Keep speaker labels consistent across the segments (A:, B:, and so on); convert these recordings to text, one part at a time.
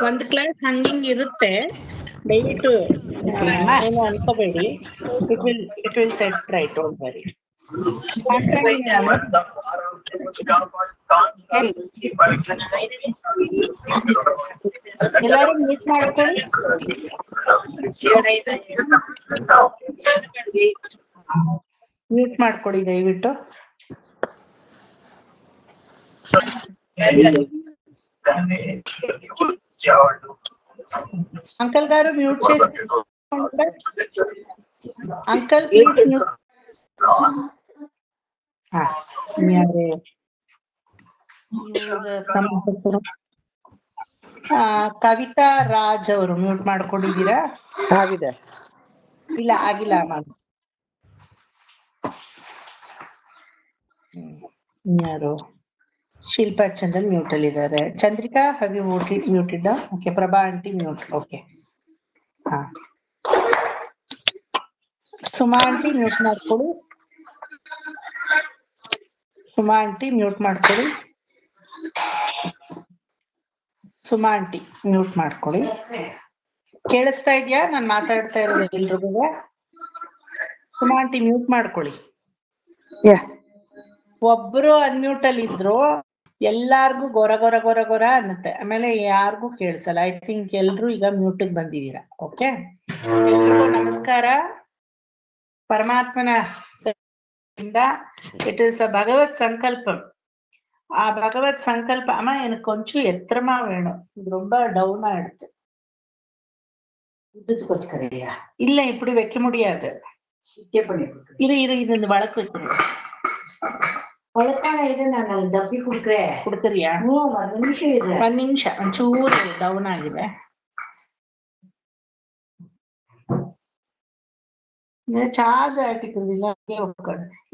A: ಒಂದ್ class hanging ಇರುತ್ತೆ, ದಯವಿಟ್ಟು ಏನು ಅನ್ಕೋಬೇಡಿ. It will set right, don't worry. ಎಲ್ಲಾರು ಮ್ಯೂಟ್ ಮಾಡ್ಕೊಳ್ಳಿ. ಮ್ಯೂಟ್ ಮಾಡ್ಕೊಡಿ ದಯವಿಟ್ಟು. అంకల్ గారు మ్యూట్ చేసి అంకల్ ಕವಿತಾ ರಾಜ್ ಅವರು ಮ್ಯೂಟ್ ಮಾಡ್ಕೊಂಡಿದ್ದೀರಾ?
B: ಆಗಿದೆ.
A: ಇಲ್ಲ ಆಗಿಲ್ಲ ಮಾಡಿ. ಯಾರು? ಶಿಲ್ಪಾ ಚಂದನ್ ಮ್ಯೂಟ್ ಅಲ್ಲಿ ಇದ್ದಾರೆ. Chandrika have you muted? Okay. Prabha aunty mute. Okay. ಹಾ, ಸುಮಾ ಆಂಟಿ ಮ್ಯೂಟ್ ಮಾಡ್ಕೊಳ್ಳಿ. ಸುಮಾ ಆಂಟಿ ಮ್ಯೂಟ್ ಮಾಡ್ಕೊಳ್ಳಿ. ಸುಮಾ ಆಂಟಿ ಮ್ಯೂಟ್ ಮಾಡ್ಕೊಳ್ಳಿ. ಕೇಳಿಸ್ತಾ ಇದ್ಯಾ ನಾನು ಮಾತಾಡ್ತಾ ಇರೋದು ಎಲ್ರಿಗೂ? ಸುಮಾ ಆಂಟಿ ಮ್ಯೂಟ್ ಮಾಡ್ಕೊಳ್ಳಿ. ಒಬ್ರು ಅನ್ಮ್ಯೂಟ್ ಅಲ್ಲಿ ಇದ್ರು ಎಲ್ಲಾರ್ಗು ಗೊರ ಗೊರ ಗೊರ ಗೊರ ಅನ್ನತ್ತೆ, ಆಮೇಲೆ ಯಾರಿಗೂ ಕೇಳಿಸಲ್ಲ. ಐ ಥಿಂಕ್ ಎಲ್ರು ಈಗ ಮ್ಯೂಟಿಗೆ ಬಂದಿದ್ದೀರಾ. ಓಕೆ, ಎಲ್ರಿಗೂ ನಮಸ್ಕಾರ. ಪರಮಾತ್ಮನ ಇಟ್ ಇಸ್ ಅ ಭಗವತ್ ಸಂಕಲ್ಪ. ಆ ಭಗವತ್ ಸಂಕಲ್ಪ ಅಮ್ಮ எனக்கு கொஞ்சம் எத்திரமா வேணும், இது ரொம்ப டவுன் ஆயிடுது. இல்ல இப்படி வைக்க முடியாது. இது வழக்கு வைக்கணும்.
B: ನಾನು ಡಬ್ಬಿ
A: ಕುಡ್ಕರಿಯಾ? ಒಂದ್ ನಿಮಿಷ ಒಂಚೂರು ಡೌನ್ ಆಗಿದೆ. ಚಾರ್ಜ್ ಆಟಿಕ್ಕಿಲ್ಲ.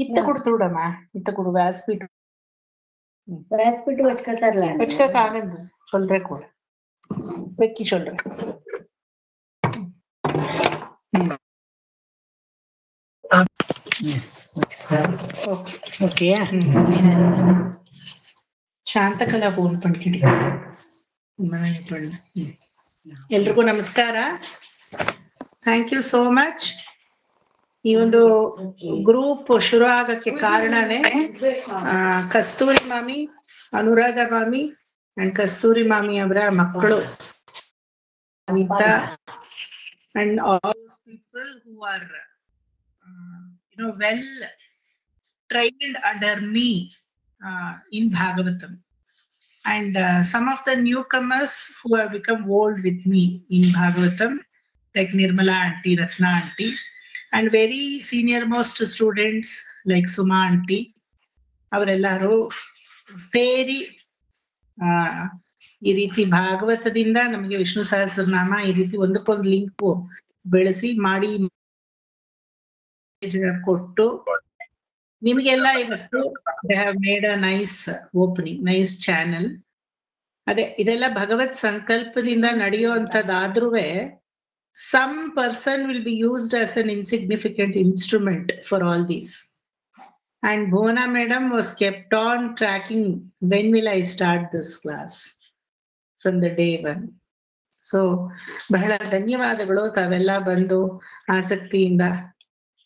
A: ಇತ್ತ ಕೊಡ್ತು ಬಿಡಮ್ಮ, ಇತ್ತ ಕೊಡು. ವ್ಯಾಸ್ಪೀಟ್
B: வச்சுக்கத்தார்ல
A: வச்சுக்காகது சொல்றேன் கூட வெக்கி சொல்றேன். ஓகே. ಶಾಂತಕಲಾ ಫೋನ್ ಪಡ್ಕಿಡಿ. ಎಲ್ರಿಗೂ ನಮಸ್ಕಾರ. Thank you so much. ಈ ಒಂದು ಗ್ರೂಪ್ ಶುರು ಆಗಕ್ಕೆ ಕಾರಣನೇ ಕಸ್ತೂರಿ ಮಾಮಿ, ಅನುರಾಧ ಮಾಮಿ ಅಂಡ್ ಕಸ್ತೂರಿ ಮಾಮಿ ಅವರ ಮಕ್ಕಳು Anita and all people who are well trained under me in Bhagavatam, and some of the newcomers who have become old with me in Bhagavatam, like Nirmala auntie, Ratna auntie, and very senior most students like Suma auntie. ಅವರೆಲ್ಲರೂ ಸೇರಿ ಈ ರೀತಿ ಭಾಗವತದಿಂದ ನಮಗೆ ವಿಷ್ಣು ಸಹಸ್ರನಾಮ ಈ ರೀತಿ ಒಂದಕ್ಕೊಂದು link ಬೆಳೆಸಿ ಮಾಡಿ ಕೊಟ್ಟು ನಿಮಗೆಲ್ಲ ಇವತ್ತು they have made a nice opening, nice channel. ಅದೇ ಇದೆಲ್ಲ ಭಗವತ್ ಸಂಕಲ್ಪದಿಂದ ನಡೆಯುವಂಥದ್ದಾದ್ರೂ some person will be used as an insignificant instrument for all these. And Bhuvana madam was kept on tracking, when will I start this class, from the day one. So ಬಹಳ ಧನ್ಯವಾದಗಳು. ತಾವೆಲ್ಲ ಬಂದು ಆಸಕ್ತಿಯಿಂದ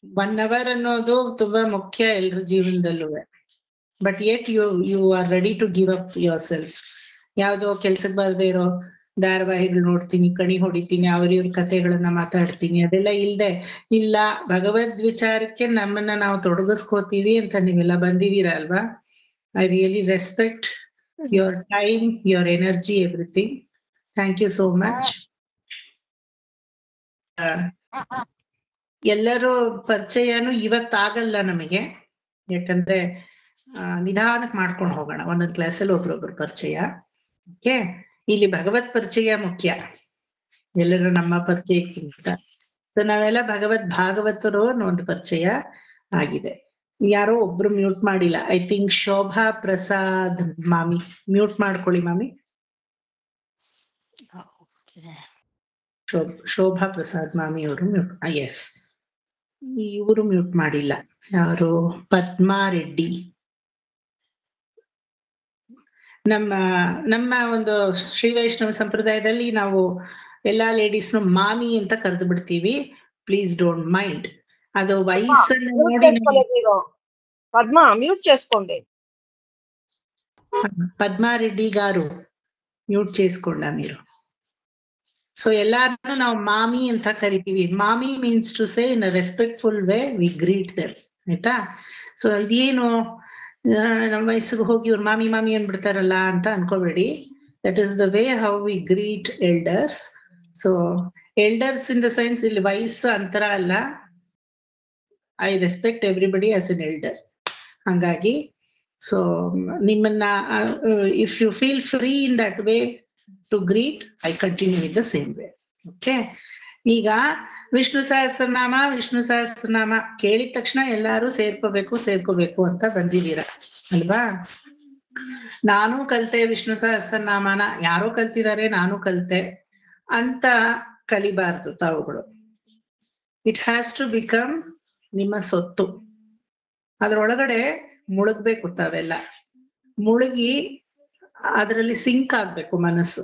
A: 1 hour ಅನ್ನೋದು ತುಂಬಾ ಮುಖ್ಯ ಎಲ್ರ ಜೀವನದಲ್ಲೂ. But yet you are ready to give up yourself. ಯಾವ್ದೋ ಕೆಲ್ಸಕ್ಕೆ ಬರದೇ ಇರೋ ಧಾರಾವಾಹಿಗಳು ನೋಡ್ತೀನಿ, ಕಣಿ ಹೊಡಿತೀನಿ, ಅವ್ರಿವ್ರ ಕಥೆಗಳನ್ನ ಮಾತಾಡ್ತೀನಿ, ಅದೆಲ್ಲ ಇಲ್ದೆ ಇಲ್ಲ ಭಗವದ್ ವಿಚಾರಕ್ಕೆ ನಮ್ಮನ್ನ ನಾವು ತೊಡಗಿಸ್ಕೋತೀವಿ ಅಂತ ನೀವೆಲ್ಲ ಬಂದಿದ್ದೀರಾ ಅಲ್ವಾ. I really respect your time, your energy, everything. Thank you so much. ಎಲ್ಲರೂ ಪರಿಚಯನೂ ಇವತ್ತಾಗಲ್ಲ ನಮಗೆ, ಯಾಕಂದ್ರೆ ನಿಧಾನಕ್ಕೆ ಮಾಡ್ಕೊಂಡು ಹೋಗೋಣ. ಒಂದೊಂದು ಕ್ಲಾಸಲ್ಲಿ ಒಬ್ರೊಬ್ರು ಪರಿಚಯ. ಓಕೆ, ಇಲ್ಲಿ ಭಗವತ್ ಪರಿಚಯ ಮುಖ್ಯ ಎಲ್ಲರೂ ನಮ್ಮ ಪರಿಚಯಕ್ಕಿಂತ. ನಾವೆಲ್ಲ ಭಾಗವತರು ಅನ್ನೋ ಒಂದು ಪರಿಚಯ ಆಗಿದೆ. ಯಾರೋ ಒಬ್ರು ಮ್ಯೂಟ್ ಮಾಡಿಲ್ಲ. I think Shobha Prasad Mami mute ಮಾಡ್ಕೊಳ್ಳಿ ಮಾಮಿ. ಶೋಭಾ ಪ್ರಸಾದ್ ಮಾಮಿ ಅವರು ಮ್ಯೂಟ್. ಎಸ್, ಇವರು ಮ್ಯೂಟ್ ಮಾಡಿಲ್ಲ. ಯಾರು? ಪದ್ಮಾ ರೆಡ್ಡಿ. ನಮ್ಮ ನಮ್ಮ ಒಂದು ಶ್ರೀ ವೈಷ್ಣವ ಸಂಪ್ರದಾಯದಲ್ಲಿ ನಾವು ಎಲ್ಲಾ ಲೇಡೀಸ್ನು ಮಾಮಿ ಅಂತ ಕರೆದು ಬಿಡ್ತೀವಿ. Please don't mind. ಅದು ವಯಸ್ಸನ್ನು ನೋಡಿ
B: పద్మ మ్యూట్ చేసుకోండి.
A: పద్మారెడ్డి గారు మ్యూట్ చేసుకుండా మీరు. ಸೊ ಎಲ್ಲಾರನ್ನು ನಾವು ಮಾಮಿ ಅಂತ ಕರಿತೀವಿ. ಮಾಮಿ means to say in a respectful way we greet them, ಆಯ್ತಾ? ಸೊ ಇದೇನು ನಮ್ಮ ವಯಸ್ಸಿಗೆ ಹೋಗಿ ಇವ್ರು ಮಾಮಿ ಮಾಮಿ ಅಂದ್ಬಿಡ್ತಾರಲ್ಲ ಅಂತ ಅನ್ಕೋಬೇಡಿ. That is the way how we greet elders. So elders in the sense ಇಲ್ಲಿ ವಯಸ್ಸು ಅಂತರ ಅಲ್ಲ. I respect everybody as an elder. ಹಾಗಾಗಿ ಸೊ ನಿಮ್ಮನ್ನ if you feel free in that way to greet, I continue with the same way. Okay, ಈಗ ವಿಷ್ಣು ಸಹಸ್ರನಾಮ ಕೇಳಿದ ತಕ್ಷಣ ಎಲ್ಲಾರು ಸೇರ್ಕೋಬೇಕು ಅಂತ ಬಂದಿದ್ದೀರಾ ಅಲ್ವಾ? ನಾನು ಕಲ್ತೆ ವಿಷ್ಣು ಸಹಸ್ರನಾಮನ, ಯಾರೋ ಕಲ್ತಿದ್ದಾರೆ ನಾನು ಕಲ್ತೆ ಅಂತ ಕಲಿಬಾರ್ದು ತಾವುಗಳು. ಇಟ್ ಹ್ಯಾಸ್ ಟು ಬಿಕಮ್ ನಿಮ್ಮ ಸೊತ್ತು. ಅದ್ರೊಳಗಡೆ ಮುಳುಗ್ಬೇಕು ತಾವೆಲ್ಲ. ಮುಳುಗಿ ಅದರಲ್ಲಿ ಸಿಂಕ್ ಆಗ್ಬೇಕು ಮನಸ್ಸು.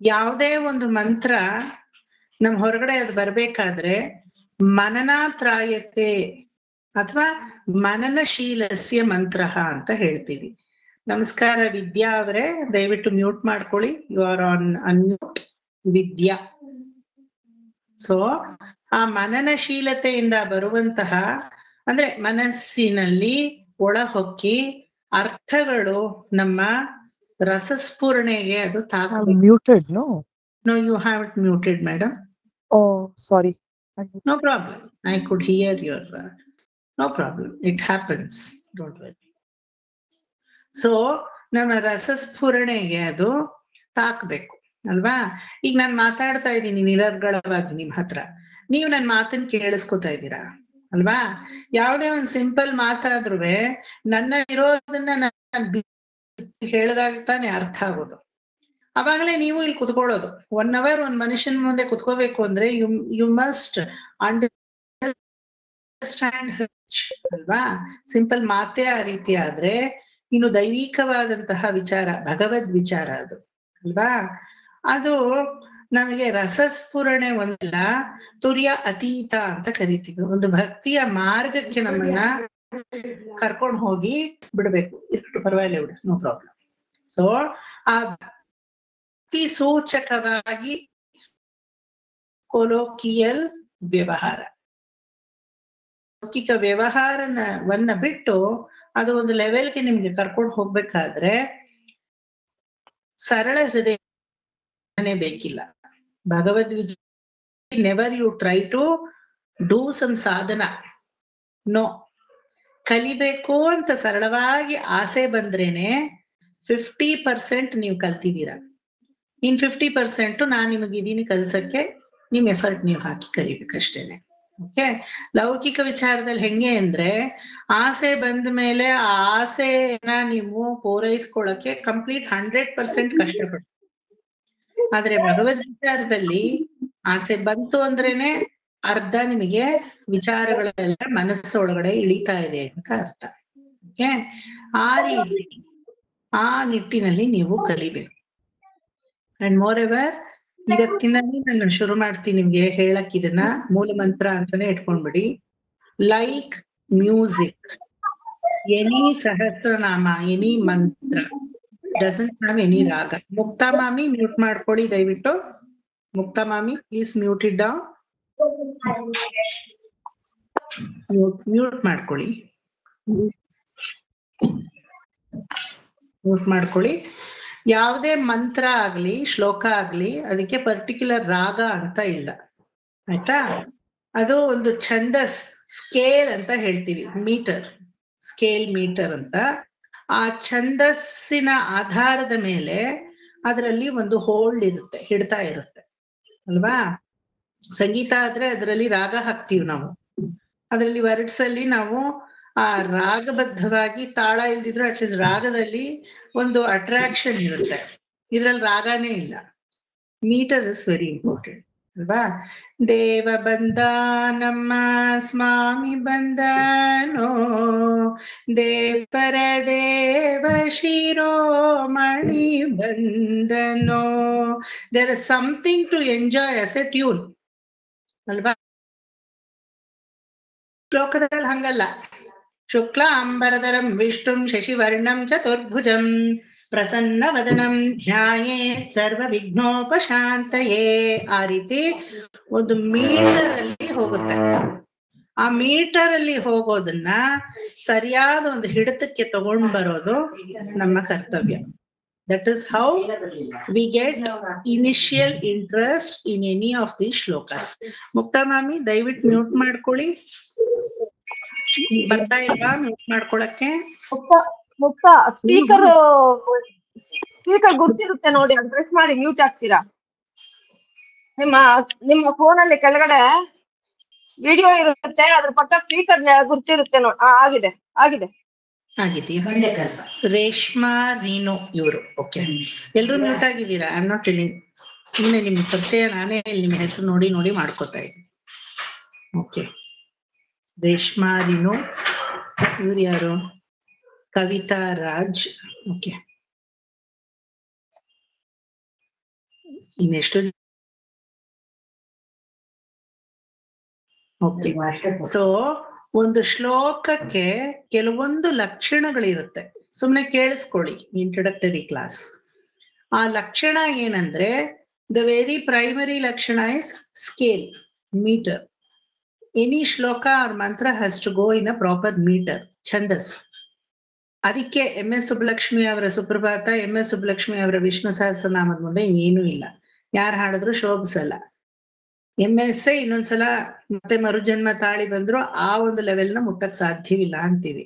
A: ಯಾವುದೇ ಒಂದು ಮಂತ್ರ ನಮ್ ಹೊರಗಡೆ ಅದು ಬರ್ಬೇಕಾದ್ರೆ ಮನನಾತ್ರಾಯತೆ ಅಥವಾ ಮನನಶೀಲಸ್ಯ ಮಂತ್ರ ಅಂತ ಹೇಳ್ತೀವಿ. ನಮಸ್ಕಾರ ವಿದ್ಯಾ ಅವರೇ, ದಯವಿಟ್ಟು ಮ್ಯೂಟ್ ಮಾಡ್ಕೊಳ್ಳಿ. You are on unmute Vidya. So ಆ ಮನನಶೀಲತೆಯಿಂದ ಬರುವಂತಹ ಅಂದ್ರೆ ಮನಸ್ಸಿನಲ್ಲಿ ಒಳಹೊಕ್ಕಿ ಅರ್ಥಗಳು ನಮ್ಮ ರಸಸ್ಫುರಣೆಗೆ ಅದು
C: muted.
A: No, you haven't muted, madam.
C: Oh, sorry.
A: No problem. I could hear your no problem. It happens. Don't worry. So ನಮ್ಮ ರಸಸ್ಫುರಣೆಗೆ ಅದು ತಾಕ್ಬೇಕು ಅಲ್ವಾ? ಈಗ ನಾನು ಮಾತಾಡ್ತಾ ಇದ್ದೀನಿ ನಿರರ್ಗಳವಾಗಿ ನಿಮ್ ಹತ್ರ, ನೀವು ನನ್ನ ಮಾತನ್ನ ಕೇಳಿಸ್ಕೊತಾ ಇದ್ದೀರಾ ಅಲ್ವಾ? ಯಾವುದೇ ಒಂದು ಸಿಂಪಲ್ ಮಾತಾದ್ರೂ ನನ್ನ ಇರೋದನ್ನ ನಾನು ಹೇಳ್ದಾಗ ತಾನೆ ಅರ್ಥ ಆಗೋದು. ಅವಾಗಲೇ ನೀವು ಇಲ್ಲಿ ಕುತ್ಕೊಳ್ಳೋದು. 1 hour ಒಂದ್ ಮನುಷ್ಯನ ಮುಂದೆ ಕುತ್ಕೋಬೇಕು ಅಂದ್ರೆ ಯು ಮಸ್ಟ್ ಅಂಡರ್ಸ್ಟ್ಯಾಂಡ್ ಅಲ್ವಾ? ಸಿಂಪಲ್ ಮಾತೇ ಆ ರೀತಿ ಆದ್ರೆ ಇನ್ನು ದೈವಿಕವಾದಂತಹ ವಿಚಾರ, ಭಗವದ್ ವಿಚಾರ ಅದು ಅಲ್ವಾ? ಅದು ನಮಗೆ ರಸಸ್ಫುರಣೆ ಒಂದಲ್ಲ, ತುರ್ಯ ಅತೀತ ಅಂತ ಕರಿತೀವಿ. ಒಂದು ಭಕ್ತಿಯ ಮಾರ್ಗಕ್ಕೆ ನಮ್ಮನ್ನ ಕರ್ಕೊಂಡು ಹೋಗಿ ಬಿಡ್ಬೇಕು. ಇಟ್ಟು ಪರವಾಗಿಲ್ಲ ಬಿಡು, ನೋ ಪ್ರಾಬ್ಲಮ್. ಸೊ ಆ ಭಕ್ತಿ ಸೂಚಕವಾಗಿ ಕೊಲೋಕಿಯಲ್ ವ್ಯವಹಾರ, ಲೌಕಿಕ ವ್ಯವಹಾರವನ್ನ ಬಿಟ್ಟು ಅದು ಒಂದು ಲೆವೆಲ್ಗೆ ನಿಮ್ಗೆ ಕರ್ಕೊಂಡು ಹೋಗ್ಬೇಕಾದ್ರೆ ಸರಳ ಹೃದಯ ಬೇಕಿಲ್ಲ. ಭಗವದ್ ವಿಜಯ never you try to do some sadhana. No, ಕಲಿಬೇಕು ಅಂತ ಸರಳವಾಗಿ ಆಸೆ ಬಂದ್ರೇನೆ 50% ನೀವು ಕಲ್ತಿದ್ದೀರಾ. ಇನ್ 50% ನಾನ್ ನಿಮಗಿದೀನಿ ಕಲ್ಸಕ್ಕೆ, ನಿಮ್ ಎಫರ್ಟ್ ನೀವು ಹಾಕಿ ಕಲಿಬೇಕಷ್ಟೇನೆ. ಓಕೆ, ಲೌಕಿಕ ವಿಚಾರದಲ್ಲಿ ಹೆಂಗೆ ಅಂದ್ರೆ ಆಸೆ ಬಂದ ಮೇಲೆ ಆ ಆಸೆನ ನೀವು ಪೂರೈಸ್ಕೊಳಕ್ಕೆ ಕಂಪ್ಲೀಟ್ 100% ಕಷ್ಟಪಡ್ತೀವಿ. ಆದ್ರೆ ಭಗವದ್ ವಿಚಾರದಲ್ಲಿ ಆಸೆ ಬಂತು ಅಂದ್ರೇನೆ ಅರ್ಧ ನಿಮಗೆ ವಿಚಾರಗಳೆಲ್ಲ ಮನಸ್ಸೊಳಗಡೆ ಇಳಿತಾ ಇದೆ ಅಂತ ಅರ್ಥ. ಓಕೆ, ಆ ರೀತಿ ಆ ನಿಟ್ಟಿನಲ್ಲಿ ನೀವು ಕಲಿಬೇಕು. ಅಂಡ್ ಮೋರ್ ಎವರ್ ಇವತ್ತಿಂದಾನೇ ನಾನು ಶುರು ಮಾಡ್ತೀನಿ ನಿಮ್ಗೆ ಹೇಳಕ್, ಇದನ್ನ ಮೂಲ ಮಂತ್ರ ಅಂತಾನೆ ಇಟ್ಕೊಂಡ್ಬಿಡಿ. Like music, any sahasranama, any mantra doesn't have any raga. Mukta mami mute ಮಾಡ್ಕೊಳ್ಳಿ ದಯವಿಟ್ಟು. Mukta mami please mute it down. Mute ಮಾಡ್ಕೊಳ್ಳಿ, ಮ್ಯೂಟ್ ಮಾಡ್ಕೊಳ್ಳಿ. ಯಾವುದೇ ಮಂತ್ರ ಆಗ್ಲಿ ಶ್ಲೋಕ ಆಗ್ಲಿ ಅದಕ್ಕೆ ಪರ್ಟಿಕ್ಯುಲರ್ ರಾಗ ಅಂತ ಇಲ್ಲ, ಆಯ್ತಾ? ಅದು ಒಂದು ಛಂದಸ್, ಸ್ಕೇಲ್ ಅಂತ ಹೇಳ್ತೀವಿ, ಮೀಟರ್, ಸ್ಕೇಲ್ ಮೀಟರ್ ಅಂತ. ಆ ಛಂದಸ್ಸಿನ ಆಧಾರದ ಮೇಲೆ ಅದರಲ್ಲಿ ಒಂದು ಹೋಲ್ಡ್ ಇರುತ್ತೆ, ಹಿಡ್ತಾ ಇರುತ್ತೆ ಅಲ್ವಾ? ಸಂಗೀತ ಆದ್ರೆ ಅದರಲ್ಲಿ ರಾಗ ಹಾಕ್ತೀವಿ ನಾವು, ಅದರಲ್ಲಿ ವರ್ಡ್ಸ್ ಅಲ್ಲಿ ನಾವು ಆ ರಾಗಬದ್ಧವಾಗಿ ತಾಳ ಇಲ್ದಿದ್ರು ಅಟ್ಲೀಸ್ಟ್ ರಾಗದಲ್ಲಿ ಒಂದು ಅಟ್ರಾಕ್ಷನ್ ಇರುತ್ತೆ. ಇದ್ರಲ್ಲಿ ರಾಗನೇ ಇಲ್ಲ. ಮೀಟರ್ ಇಸ್ ವೆರಿ ಇಂಪಾರ್ಟೆಂಟ್ ಅಲ್ವಾ? ದೇವ ಬಂದ ನಮ್ಮ ಸ್ವಾಮಿ ಬಂದನೋ, ಪರದೇವ ಶಿರೋಮಣಿ ಬಂದನೋ. There is something to enjoy as a tune ಅಲ್ವಾ? ಶ್ಲೋಕದಲ್ಲಿ ಹಂಗಲ್ಲ. ಶುಕ್ಲ ಅಂಬರಧರಂ ವಿಷ್ಣುಂ ಶಶಿವರ್ಣಂ ಚತುರ್ಭುಜಂ ಪ್ರಸನ್ನ ವದನಂ ಧ್ಯಾಯೇತ್ ಸರ್ವ ವಿಘ್ನೋಪಶಾಂತಯೇ. ಆ ರೀತಿ ಒಂದು ಮೀಟರ್ ಅಲ್ಲಿ ಹೋಗುತ್ತೆ. ಆ ಮೀಟರ್ ಅಲ್ಲಿ ಹೋಗೋದನ್ನ ಸರಿಯಾದ ಒಂದು ಹಿಡಿತಕ್ಕೆ ತಗೊಂಡ್ ಬರೋದು ನಮ್ಮ ಕರ್ತವ್ಯ. That is how we get initial interest in any of the shlokas. Mukta mami ದಯವಿಟ್ಟು ಮ್ಯೂಟ್ ಮಾಡ್ಕೊಳ್ಳಿ. ಬರ್ತಾ ಇಲ್ವಾ ಮ್ಯೂಟ್ ಮಾಡ್ಕೊಳಕ್ಕೆ?
B: ಮುಕ್ತ ಸ್ಪೀಕರ್ ಗೊತ್ತಿರುತ್ತೆ ನೋಡಿ, ಅದು ಪ್ರೆಸ್ ಮಾಡಿ ಮ್ಯೂಟ್ ಆಗ್ತೀರಾ. ನಿಮ್ಮ ಫೋನ್ ಅಲ್ಲಿ ಕೆಳಗಡೆ ವಿಡಿಯೋ ಇರುತ್ತೆ, ಅದ್ರ ಪಕ್ಕ ಸ್ಪೀಕರ್ ಗುರ್ತಿರುತ್ತೆ ನೋಡಿ. ಆಗಿದೆ ಆಗಿದೆ
A: ಆಗಿದೆಯಾ? ರೇಷ್ಮಾ ರೀನೋ ಇವರು. ಓಕೆ, ಎಲ್ರು ಮ್ಯೂಟ್ ಆಗಿದ್ದೀರಾ? I am not telling. ಸುಮ್ಮನೆ ನಿಮ್ ಪರಿಚಯ ನಾನೇ ನಿಮ್ಮ ಹೆಸರು ನೋಡಿ ನೋಡಿ ಮಾಡ್ಕೋತಾ ಇದ್ದೀನಿ. ಓಕೆ, ರೇಷ್ಮಾ ರೀನೋ. ಇವ್ರು ಯಾರು? ಕವಿತಾ ರಾಜ್. ಓಕೆ, ಇನ್ನೆಷ್ಟು? ಓಕೆ, ಸೊ ಒಂದು ಶ್ಲೋಕಕ್ಕೆ ಕೆಲವೊಂದು ಲಕ್ಷಣಗಳಿರುತ್ತೆ. ಸುಮ್ನೆ ಕೇಳಿಸ್ಕೊಳ್ಳಿ, ಇಂಟ್ರೊಡಕ್ಟರಿ ಕ್ಲಾಸ್. ಆ ಲಕ್ಷಣ ಏನಂದ್ರೆ, the very primary lakshana is scale, meter. Any shloka or mantra has to go in a proper meter, chhandas. ಅದಕ್ಕೆ MS ಸುಬ್ಬಲಕ್ಷ್ಮಿ ಅವರ ಸುಪ್ರಭಾತ, MS ಸುಬ್ಬಲಕ್ಷ್ಮಿ ಅವರ ವಿಷ್ಣು ಸಹಸ್ರನಾಮದ ಮುಂದೆ ಏನೂ ಇಲ್ಲ. ಯಾರು ಹಾಡಿದ್ರು ಶೋಭಿಸಲ್ಲ. MS ಇನ್ನೊಂದ್ಸಲ ಮತ್ತೆ ಮರುಜನ್ಮ ತಾಳಿ ಬಂದ್ರು ಆ ಒಂದು ಲೆವೆಲ್ನ ಮುಟ್ಟಕ್ ಸಾಧ್ಯವಿಲ್ಲ ಅಂತೀವಿ.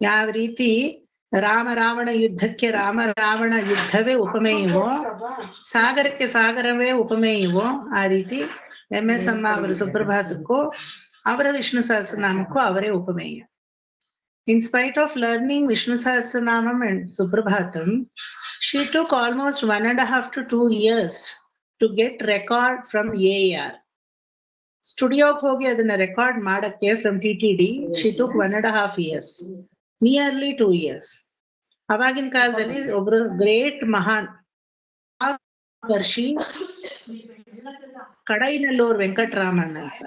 A: ಯಾವ ರೀತಿ ರಾಮ ರಾವಣ ಯುದ್ಧಕ್ಕೆ ರಾಮ ರಾವಣ ಯುದ್ಧವೇ ಉಪಮೇಯವೋ, ಸಾಗರಕ್ಕೆ ಸಾಗರವೇ ಉಪಮೇಯವೋ, ಆ ರೀತಿ MS ಅಮ್ಮ ಅವರ ಸುಪ್ರಭಾತಕ್ಕೂ ಅವರ ವಿಷ್ಣು ಸಹಸ್ರನಾಮಕ್ಕೂ ಅವರೇ ಉಪಮೇಯ. In spite of learning Vishnu Sahasranamam and Suprabhatam, she took almost 1.5 to 2 years to get record from AAR. Studio hogi adana record ಮಾಡಕ್ಕೆ from TTD, she took 1.5 years, nearly 2 years. ಅವಾಗಿನ ಕಾಲದಲ್ಲಿ ಒಬ್ರು ಗ್ರೇಟ್ ಮಹಾನ್ ವರ್ಷಿ ಕಡೈನಲ್ಲೂರ್ ವೆಂಕಟರಾಮಣ್ಣ ಅಂತ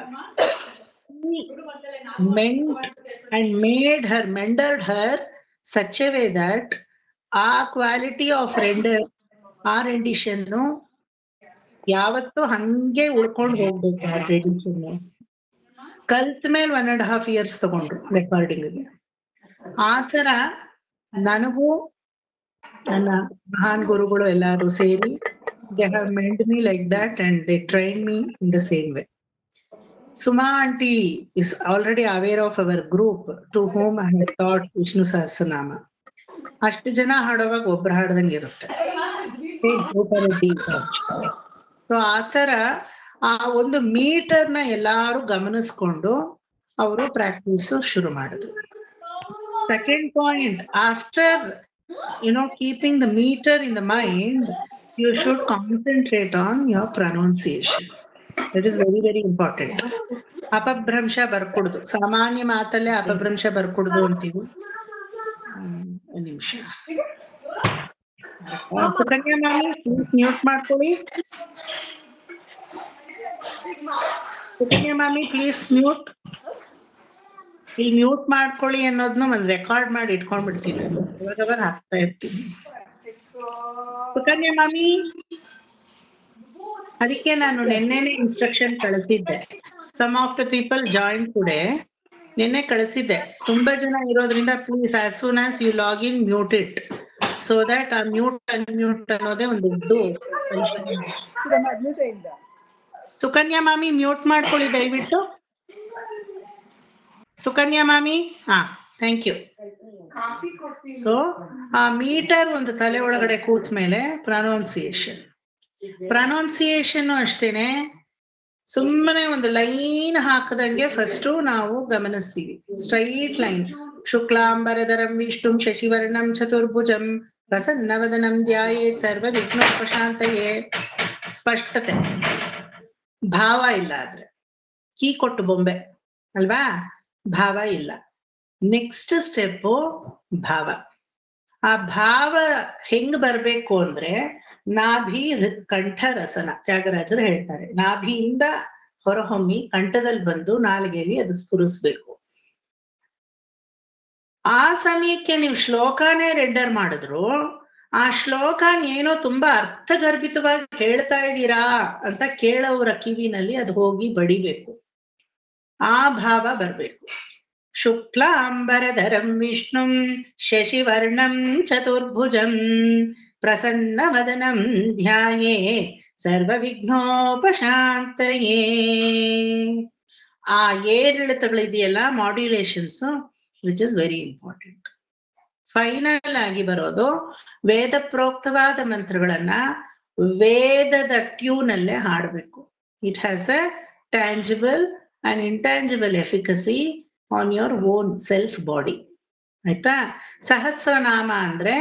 A: mentored her such a way that ಆ quality of ಆ rendition ಯಾವತ್ತೂ ಹಂಗೆ ಉಳ್ಕೊಂಡು ಹೋಗ್ಬೇಕು. ಆ ಟ್ರೆಡಿಷನ್ ಕಲ್ತ ಮೇಲೆ 1.5 years ತಗೊಂಡ್ರು ರೆಕಾರ್ಡಿಂಗ್ಗೆ. ಆ ತರ ನನಗೂ ನನ್ನ ಮಹಾನ್ ಗುರುಗಳು ಎಲ್ಲಾರು ಸೇರಿ they have made me like that and they trained me in the same way. Suma aunty is already aware of our group to whom I have taught Vishnu Sahasranama. ಅಷ್ಟು ಜನ ಹಾಡುವಾಗ ಒಬ್ರು ಹಾಡ್ದಂಗೆ ಇರುತ್ತೆ. ಸೊ ಆತರ ಆ ಒಂದು ಮೀಟರ್ನ ಎಲ್ಲಾರು ಗಮನಿಸ್ಕೊಂಡು ಅವರು ಪ್ರಾಕ್ಟೀಸ್ ಶುರು ಮಾಡಿದ್ರು. Second point, after keeping the meter in the mind, you should concentrate on your pronunciation. That is very very important. ಅಪಭ್ರಂಶ ಬರ್ಕೊಡುದು, ಸಾಮಾನ್ಯ ಮಾತಲ್ಲೇ ಅಪಭ್ರಂಶ ಬರ್ಕೊಡುದು ಅಂತೀವಿ. ಒಂದು ನಿಮಿಷ, ಸುಕನ್ಯಾ ಮಾಮಿ ಪ್ಲೀಸ್ ಮ್ಯೂಟ್ ಮಾಡ್ಕೊಳ್ಳಿ. ಸುಕನ್ಯಾ ಮಾಮಿ ಪ್ಲೀಸ್ ಮ್ಯೂಟ್. ಇಲ್ಲಿ ಮ್ಯೂಟ್ ಮಾಡ್ಕೊಳ್ಳಿ ಅನ್ನೋದನ್ನ ಒಂದು ರೆಕಾರ್ಡ್ ಮಾಡಿ ಇಟ್ಕೊಂಡ್ಬಿಡ್ತೀನಿ, ಇವಾಗ ಹಾಕ್ತಾ ಇರ್ತೀನಿ. ಸುಕನ್ಯಾ ಮಾಮಿ, ಅದಕ್ಕೆ ನಾನು ನಿನ್ನೆನೆ ಇನ್ಸ್ಟ್ರಕ್ಷನ್ ಕಳಿಸಿದ್ದೆ. Some of the people join today. ನಿನ್ನೆ ಕಳಿಸಿದ್ದೆ. ತುಂಬಾ ಜನ ಇರೋದ್ರಿಂದ please as soon as you log in mute it, so that ಆ ಮ್ಯೂಟ್ ಅನ್ಮ್ಯೂಟ್ ಅನ್ನೋದೇ ಒಂದು ದೊಡ್ಡ. ಸುಕನ್ಯಾ ಮಾಮಿ ಮ್ಯೂಟ್ ಮಾಡ್ಕೊಳ್ಳಿ ದಯವಿಟ್ಟು. ಸುಕನ್ಯಾ ಮಾಮಿ, ಹಾ, ಥ್ಯಾಂಕ್ ಯು. ಸೊ ಆ ಮೀಟರ್ ಒಂದು ತಲೆ ಒಳಗಡೆ ಕೂತ ಮೇಲೆ ಪ್ರೊನೌನ್ಸಿಯೇಷನ್ ಅಷ್ಟೇನೆ. ಸುಮ್ಮನೆ ಒಂದು ಲೈನ್ ಹಾಕದಂಗೆ ಫಸ್ಟ್ ನಾವು ಗಮನಿಸ್ತೀವಿ. Straight line. ಶುಕ್ಲಾಂಬರಧರಂ ವಿಷ್ಣುಂ ಶಶಿವರ್ಣಂ ಚತುರ್ಭುಜಂ ಪ್ರಸನ್ನವದನಂ ಧ್ಯಾಯೇತ್ ಸರ್ವ ವಿಘ್ನೋಪಶಾಂತಯೇ. ಸ್ಪಷ್ಟತೆ. ಭಾವ ಇಲ್ಲ. ಆದ್ರೆ ಕೀ ಕೊಟ್ಟು ಬೊಂಬೆ ಅಲ್ವಾ, ಭಾವ ಇಲ್ಲ. ನೆಕ್ಸ್ಟ್ ಸ್ಟೆಪ್ಪು ಭಾವ. ಆ ಭಾವ ಹೆಂಗ್ ಬರ್ಬೇಕು ಅಂದ್ರೆ ನಾಭಿ ಕಂಠ ರಸನ, ತ್ಯಾಗರಾಜರು ಹೇಳ್ತಾರೆ. ನಾಭಿಯಿಂದ ಹೊರಹೊಮ್ಮಿ ಕಂಠದಲ್ಲಿ ಬಂದು ನಾಲಿಗೆಯಲ್ಲಿ ಅದು ಸ್ಫುರಿಸ್ಬೇಕು. ಆ ಸಮಯಕ್ಕೆ ನೀವು ಶ್ಲೋಕನೇ ರೆಂಡರ್ ಮಾಡಿದ್ರು ಆ ಶ್ಲೋಕ ಏನೋ ತುಂಬಾ ಅರ್ಥಗರ್ಭಿತವಾಗಿ ಹೇಳ್ತಾ ಇದ್ದೀರಾ ಅಂತ ಕೇಳೋರ ಕಿವಿನಲ್ಲಿ ಅದು ಹೋಗಿ ಬಡಿಬೇಕು. ಆ ಭಾವ ಬರ್ಬೇಕು. ಶುಕ್ಲಾಂಬರಧರಂ ವಿಷ್ಣುಂ ಶಶಿವರ್ಣಂ ಚತುರ್ಭುಜಂ ಪ್ರಸನ್ನ ವದನಂ ಧ್ಯಾಯೇ ಸರ್ವವಿಘ್ನೋಪಶಾಂತಯೇ. ಆ ಏರಿಳಿತಗಳಿದೆಯಲ್ಲ, modulations, which is very important. Final ಆಗಿ ಬರೋದು ವೇದ ಪ್ರೋಕ್ತವಾದ ಮಂತ್ರಗಳನ್ನ ವೇದದ ಟ್ಯೂನ್ ಅಲ್ಲೇ ಹಾಡಬೇಕು. It has a tangible and intangible efficacy on your own self body. ಆಯ್ತಾ? ಸಹಸ್ರನಾಮ ಅಂದ್ರೆ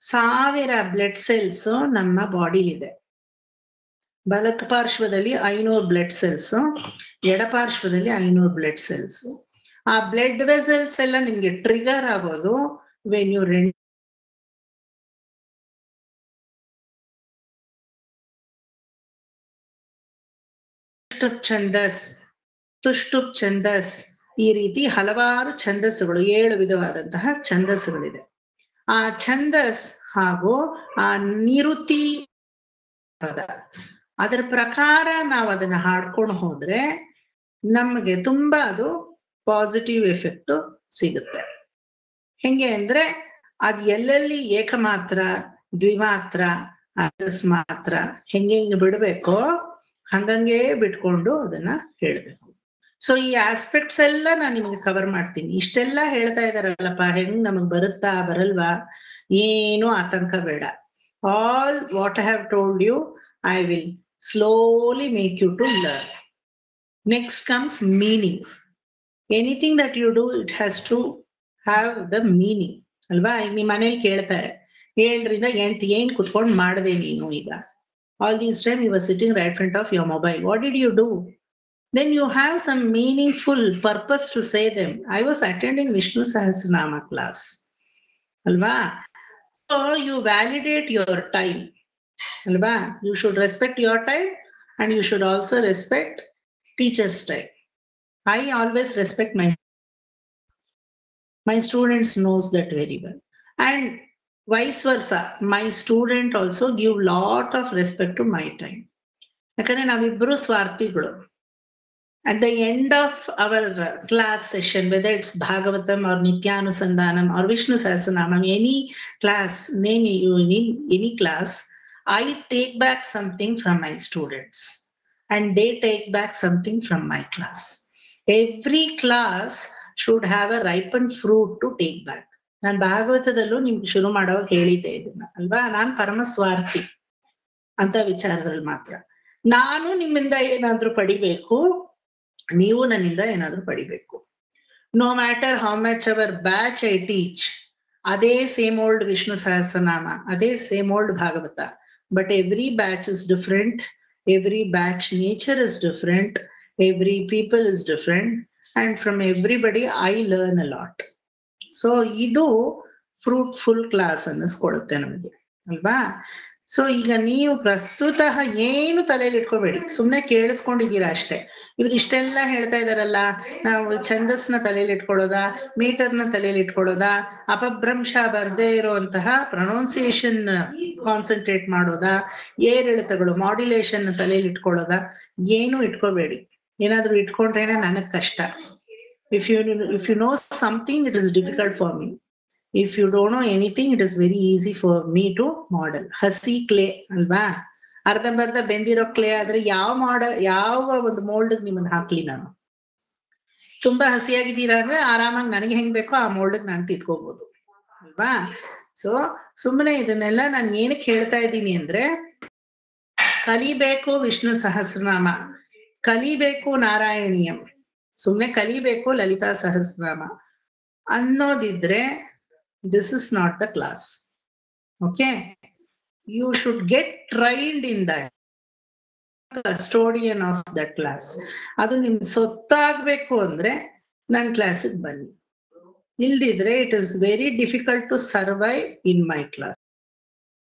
A: 1000 ಬ್ಲಡ್ ಸೆಲ್ಸ್ ನಮ್ಮ ಬಾಡಿಲಿದೆ. ಬಲಕ ಪಾರ್ಶ್ವದಲ್ಲಿ 500 ಬ್ಲಡ್ ಸೆಲ್ಸ್, ಎಡಪಾರ್ಶ್ವದಲ್ಲಿ 500 ಬ್ಲಡ್ ಸೆಲ್ಸ್. ಆ ಬ್ಲಡ್ ವೆಸಲ್ಸ್ ಎಲ್ಲ ನಿಮ್ಗೆ ಟ್ರಿಗರ್ ಆಗೋದು when you ಛಂದಸ್, ತುಷ್ಟುಪ್ ಛಂದಸ್, ಈ ರೀತಿ ಹಲವಾರು ಛಂದಸ್ಸುಗಳು, 7 ವಿಧವಾದಂತಹ ಛಂದಸ್ಸುಗಳಿದೆ. ಆ ಛಂದಸ್ ಹಾಗೂ ಆ ನಿರುತಿ ಪದ, ಅದರ ಪ್ರಕಾರ ನಾವು ಅದನ್ನ ಹಾಡ್ಕೊಂಡು ಹೋದ್ರೆ ನಮಗೆ ತುಂಬಾ ಅದು ಪಾಸಿಟಿವ್ ಎಫೆಕ್ಟ್ ಸಿಗುತ್ತೆ. ಹೆಂಗೆ ಅಂದ್ರೆ ಅದ್ ಎಲ್ಲೆಲ್ಲಿ ಏಕಮಾತ್ರ, ದ್ವಿಮಾತ್ರ, ಮಾತ್ರ ಹೆಂಗೆ ಬಿಡ್ಬೇಕೋ ಹಂಗಂಗೆ ಬಿಟ್ಕೊಂಡು ಅದನ್ನ ಹೇಳ್ಬೇಕು. ಸೊ ಈ ಆಸ್ಪೆಕ್ಟ್ಸ್ ಎಲ್ಲ ನಾನು ನಿಮಗೆ ಕವರ್ ಮಾಡ್ತೀನಿ. ಇಷ್ಟೆಲ್ಲ ಹೇಳ್ತಾ ಇದಾರಲ್ಲಪ್ಪ, ಹೆಂಗ್ ನಮಗ್ ಬರುತ್ತಾ ಬರಲ್ವಾ, ಏನು ಆತಂಕ ಬೇಡ. All what I have told you I will slowly make you to learn. Next comes meaning. Anything that you do it has to have the meaning ಅಲ್ವಾ? ಈಗ ನಿಮ್ಮ ಮನೇಲಿ ಕೇಳ್ತಾರೆ 7ರಿಂದ 8 ಏನ್ ಕುತ್ಕೊಂಡು ಮಾಡಿದೆ ನೀನು ಈಗ? All these time you are sitting right front of your mobile. What did you do? Then you have some meaningful purpose to say them. I was attending Vishnu Sahasranama class. Alva? So you validate your time. Alva? You should respect your time and you should also respect teacher's time. I always respect my students knows that very well. And vice versa. My student also give lot of respect to my time. ಯಾಕಂದ್ರೆ ನಾವಿಬ್ರು ಸ್ವಾರ್ಥಿಗಳು. At the end of our class session, whether it's Bhagavatam or Nityanusandanam or Vishnu Sahasranamam, any class, name you in any class, I take back something from my students and they take back something from my class. Every class should have a ripened fruit to take back. ನಾನು ಭಾಗವತದಲ್ಲೂ ನಿಮ್ಗೆ ಶುರು ಮಾಡುವಾಗ ಹೇಳಿದ್ದೆ ಇದನ್ನ ಅಲ್ವಾ? ನಾನು ಪರಮ ಸ್ವಾರ್ಥಿ ಅಂತ ವಿಚಾರದಲ್ಲಿ ಮಾತ್ರ. ನಾನು ನಿಮ್ಮಿಂದ ಏನಾದ್ರೂ ಪಡಿಬೇಕು, ನೀವು ನನ್ನಿಂದ ಏನಾದ್ರೂ ಪಡಿಬೇಕು. No matter how much hour batch I teach, ಅದೇ ಸೇಮ್ ಓಲ್ಡ್ ವಿಷ್ಣು ಸಹಸ್ರನಾಮ, ಅದೇ same old Bhagavata, but every batch is different, every batch nature is different, every people is different, and from everybody I learn a lot. So ಇದು fruitful class ಅನ್ನಿಸ್ಕೊಡುತ್ತೆ ನಮಗೆ ಅಲ್ವಾ? So ಈಗ ನೀವು ಪ್ರಸ್ತುತ ಏನು ತಲೆಯಲ್ಲಿ ಇಟ್ಕೋಬೇಡಿ, ಸುಮ್ಮನೆ ಕೇಳಿಸ್ಕೊಂಡಿದ್ದೀರಾ ಅಷ್ಟೇ. ಇವ್ರು ಇಷ್ಟೆಲ್ಲ ಹೇಳ್ತಾ ಇದಾರಲ್ಲ, ನಾವು ಛಂದಸ್ನ ತಲೆಯಲ್ಲಿ ಇಟ್ಕೊಳ್ಳೋದಾ, ಮೀಟರ್ನ ತಲೆಯಲ್ಲಿ ಇಟ್ಕೊಳ್ಳೋದಾ, ಅಪಭ್ರಂಶ ಬರ್ದೇ ಇರುವಂತಹ ಪ್ರೊನೌನ್ಸಿಯೇಷನ್ ಕಾನ್ಸಂಟ್ರೇಟ್ ಮಾಡೋದಾ, ಏರಿಳಿತಗಳು ಮಾಡ್ಯುಲೇಷನ್ ತಲೆಯಲ್ಲಿ ಇಟ್ಕೊಳ್ಳೋದಾ, ಏನು ಇಟ್ಕೋಬೇಡಿ. ಏನಾದ್ರೂ ಇಟ್ಕೊಂಡ್ರೇನೆ ನನಗ್ ಕಷ್ಟ. If you know something, it is difficult for me. If you don't know anything, it is very easy for me to model. ಹಸಿ ಕ್ಲೇ ಅಲ್ವಾ? ಅರ್ಧಂಬರ್ಧ ಬೆಂದಿರೋ ಕ್ಲೇ ಆದ್ರೆ ಯಾವ ಒಂದು ಮೋಲ್ಡ್ ನಿಮ್ಮನ್ನ ಹಾಕ್ಲಿ ನಾನು? ತುಂಬಾ ಹಸಿಯಾಗಿದ್ದೀರಾ ಅಂದ್ರೆ ಆರಾಮಾಗಿ ನನಗೆ ಹೆಂಗ್ ಬೇಕೋ ಆ ಮೋಲ್ಡ್ ನಾನು ತಿದ್ಕೋಬಹುದು ಅಲ್ವಾ? ಸೊ ಸುಮ್ಮನೆ ಇದನ್ನೆಲ್ಲ ನಾನು ಏನಕ್ಕೆ ಹೇಳ್ತಾ ಇದ್ದೀನಿ ಅಂದ್ರೆ, ಕಲಿಬೇಕು ವಿಷ್ಣು ಸಹಸ್ರನಾಮ, ಕಲಿಬೇಕು ನಾರಾಯಣೀಯಂ, ಸುಮ್ಮನೆ ಕಲಿಬೇಕು ಲಲಿತಾ ಸಹಸ್ರನಾಮ ಅನ್ನೋದಿದ್ರೆ this is not the class. Okay, you should get trained in that. Custodian of the class. ಅದು ನಿಮ್ ಸೊತ್ತಾಗ್ಬೇಕು ಅಂದ್ರೆ ನನ್ನ ಕ್ಲಾಸಿಗೆ ಬನ್ನಿ, ಇಲ್ದಿದ್ರೆ it is very difficult to survive in my class.